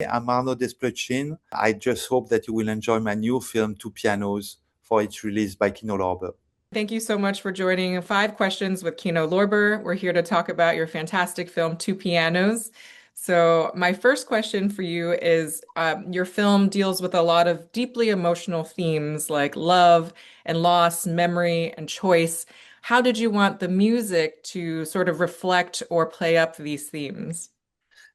I'm Arnaud Desplechin. I just hope that you will enjoy my new film, Two Pianos, for its release by Kino Lorber. Thank you so much for joining 5 Questions with Kino Lorber. We're here to talk about your fantastic film, Two Pianos. So, my first question for you is your film deals with a lot of deeply emotional themes like love and loss, memory and choice. How did you want the music to sort of reflect or play up these themes?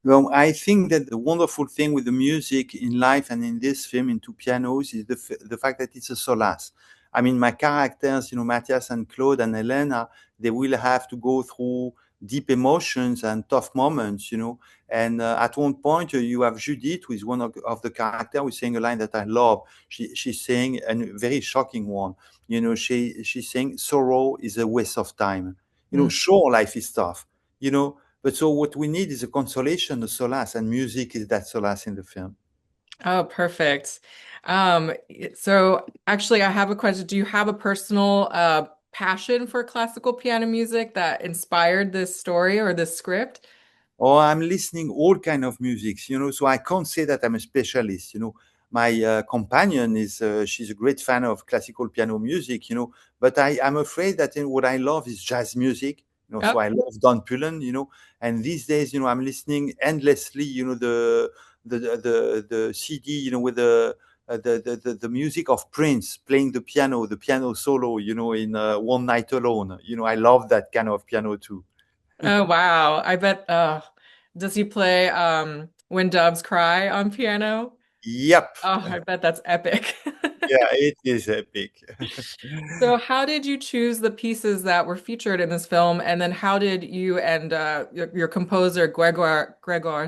Well, I think that the wonderful thing with the music in life and in this film, in Two Pianos, is the fact that it's a solace. I mean, my characters, Mathias and Claude and Eléna, they will have to go through deep emotions and tough moments, And at one point, you have Judith, who is one of the characters, who's saying a line that I love. She's saying a very shocking one. She's saying, sorrow is a waste of time. Sure, life is tough, but so what we need is a consolation, a solace, and music is that solace in the film. Oh, perfect. Um, so actually I have a question. Do you have a personal passion for classical piano music that inspired this story or this script? Or I'm listening all kind of music, so I can't say that I'm a specialist. My companion she's a great fan of classical piano music, but I'm afraid that what I love is jazz music, Oh, so I love Don Pullen, and these days, I'm listening endlessly, the CD, with the music of Prince playing the piano solo, in One Night Alone. I love that kind of piano too. oh wow. I bet does he play When Doves Cry on piano? Yep. Oh, I bet that's epic. Yeah, it is epic. So how did you choose the pieces that were featured in this film? And then how did you and your composer, Gregor,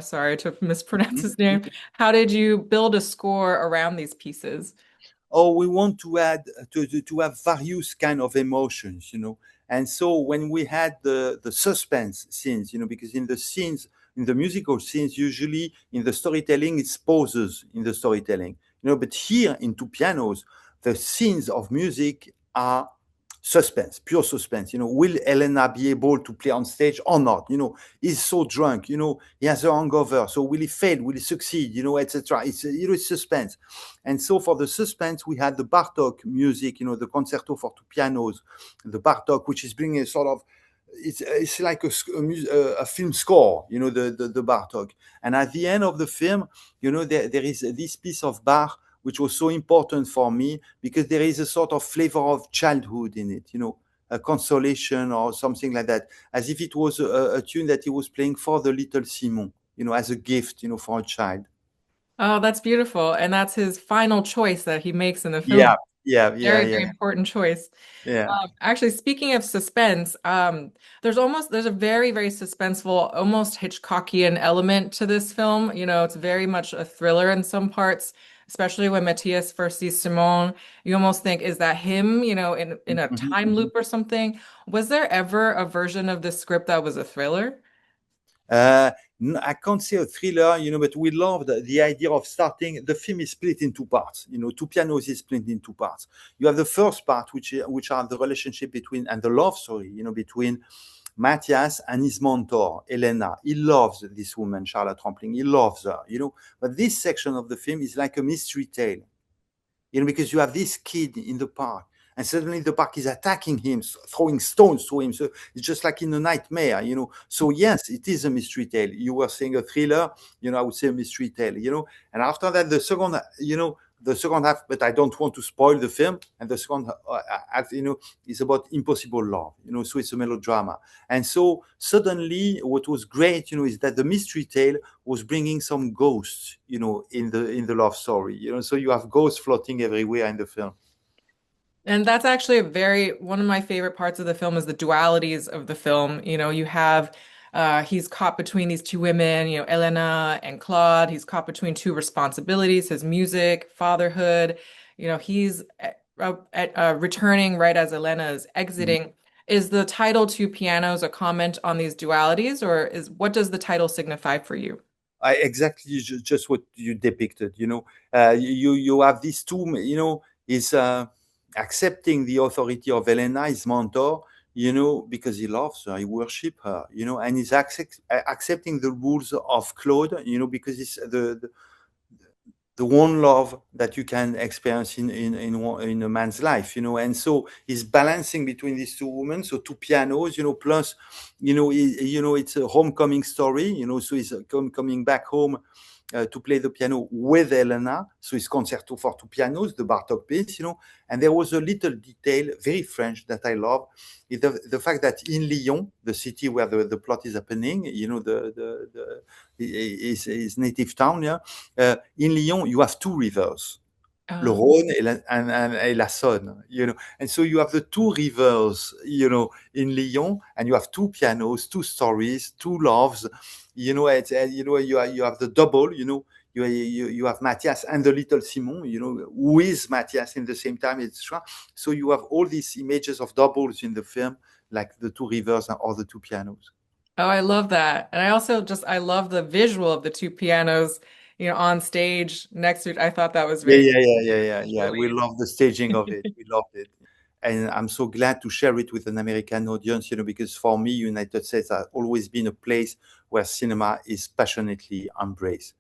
sorry to mispronounce his name, how did you build a score around these pieces? Oh, we want to add to have various kind of emotions, And so when we had the suspense scenes, because in the musical scenes, usually in the storytelling, it's pauses in the storytelling, But here in Two Pianos, the scenes of music are suspense, pure suspense. Will Eléna be able to play on stage or not? He's so drunk. He has a hangover. So will he fail? Will he succeed? Etc. It's suspense. And so for the suspense, we had the Bartok music. The concerto for two pianos, the Bartok, which is bringing a sort of it's like a film score, the Bartok. And at the end of the film, there is this piece of Bach which was so important for me because there is a sort of flavor of childhood in it, a consolation or something like that, as if it was a tune that he was playing for the little Simon, as a gift, for a child. Oh, that's beautiful. And that's his final choice that he makes in the Yeah, film. yeah, yeah, Very, yeah, very important choice. yeah. Actually, speaking of suspense, there's a very, very suspenseful, almost Hitchcockian element to this film. It's very much a thriller in some parts, especially when Mathias first sees Simone. You almost think, is that him, in a Mhm, time mhm. loop or something? Was there ever a version of this script that was a thriller? Uh, I can't say a thriller, but we loved the idea of starting. The film is split in two parts. Two pianos is split in two parts. You have the first part, which are the relationship between and the love story, between Mathias and his mentor, Eléna. He loves this woman, Charlotte Rampling. He loves her, But this section of the film is like a mystery tale, because you have this kid in the park and suddenly the park is attacking him, throwing stones to him. So it's just like in a nightmare, So yes, it is a mystery tale. You were saying a thriller, I would say a mystery tale, And after that, the second half, but I don't want to spoil the film. And the second half, is about impossible love, So it's a melodrama. And so suddenly, what was great, is that the mystery tale was bringing some ghosts, in the love story, So you have ghosts floating everywhere in the film. And that's actually one of my favorite parts of the film is the dualities of the film. You have he's caught between these two women, Eléna and Claude. He's caught between two responsibilities, his music, fatherhood. He's returning right as Eléna is Mhm. exiting. Is the title Two Pianos a comment on these dualities, or what does the title signify for you? Exactly just what you depicted. You have these two. Is accepting the authority of Eléna, his mentor, because he loves her, he worships her, and he's accepting the rules of Claude, because it's the one love that you can experience in a man's life, and so he's balancing between these two women, so two pianos, plus, it's a homecoming story, so he's coming back home to play the piano with Eléna. So it's concerto for two pianos, the Bartok piece, And there was a little detail, very French, that I love, is the fact that in Lyon, the city where the plot is happening, his native town, yeah, in Lyon, you have two rivers. Le Rhône et la Saône, and so you have the two rivers, in Lyon, and you have two pianos, two stories, two loves, you have the double, you have Mathias and the little Simon, who is Mathias in the same time, etc. So you have all these images of doubles in the film, like the two rivers or the two pianos. Oh, I love that. And I love the visual of the two pianos, on stage next to it. I thought that was Yeah, very yeah. We love the staging of it. We loved it. And I'm so glad to share it with an American audience, because for me, United States has always been a place where cinema is passionately embraced.